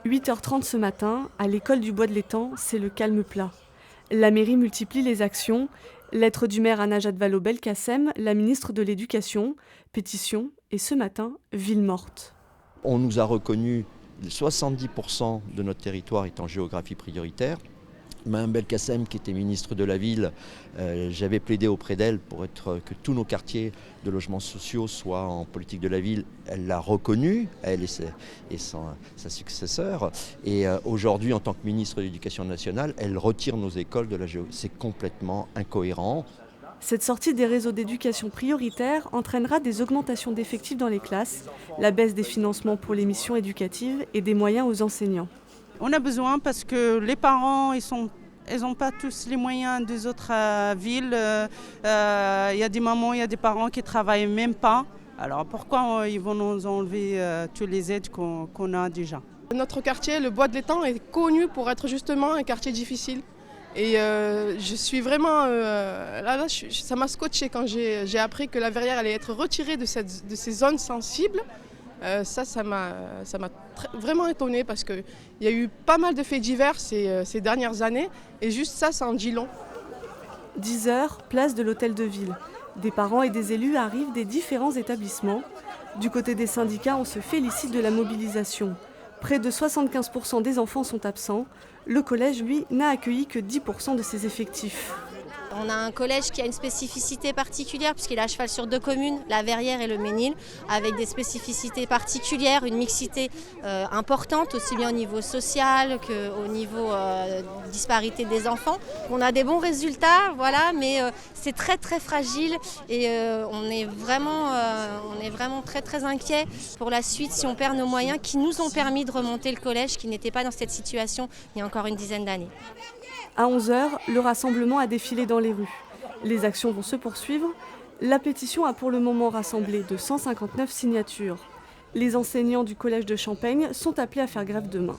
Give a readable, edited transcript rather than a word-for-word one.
8h30 ce matin, à l'école du Bois de l'Étang, c'est le calme plat. La mairie multiplie les actions. Lettre du maire à Najat Vallaud-Belkacem, la ministre de l'Éducation, pétition et ce matin, ville morte. On nous a reconnu 70% de notre territoire est en géographie prioritaire. Mme Belkacem, qui était ministre de la Ville, j'avais plaidé auprès d'elle pour que tous nos quartiers de logements sociaux soient en politique de la ville. Elle l'a reconnu, elle et sa successeur. Et aujourd'hui, en tant que ministre de l'Éducation nationale, elle retire nos écoles de la géo. C'est complètement incohérent. Cette sortie des réseaux d'éducation prioritaire entraînera des augmentations d'effectifs dans les classes, la baisse des financements pour les missions éducatives et des moyens aux enseignants. On a besoin parce que les parents, ils n'ont pas tous les moyens des autres villes. Il y a des mamans, il y a des parents qui ne travaillent même pas. Alors pourquoi ils vont nous enlever toutes les aides qu'on a déjà? Notre quartier, le Bois de l'Étang, est connu pour être justement un quartier difficile. Et je suis vraiment... ça m'a scotché quand j'ai appris que la Verrière allait être retirée de ces zones sensibles. Ça m'a vraiment étonnée parce qu'il y a eu pas mal de faits divers ces dernières années et juste ça en dit long. 10h, place de l'hôtel de ville. Des parents et des élus arrivent des différents établissements. Du côté des syndicats, on se félicite de la mobilisation. Près de 75% des enfants sont absents. Le collège, lui, n'a accueilli que 10% de ses effectifs. On a un collège qui a une spécificité particulière puisqu'il est à cheval sur 2 communes, la Verrière et le Ménil, avec des spécificités particulières, une mixité importante, aussi bien au niveau social qu'au niveau disparité des enfants. On a des bons résultats, voilà, mais c'est très très fragile et on est vraiment très très inquiets pour la suite si on perd nos moyens qui nous ont permis de remonter le collège qui n'était pas dans cette situation il y a encore une dizaine d'années. À 11h, le rassemblement a défilé dans les rues. Les actions vont se poursuivre. La pétition a pour le moment rassemblé de 159 signatures. Les enseignants du collège de Champaigne sont appelés à faire grève demain.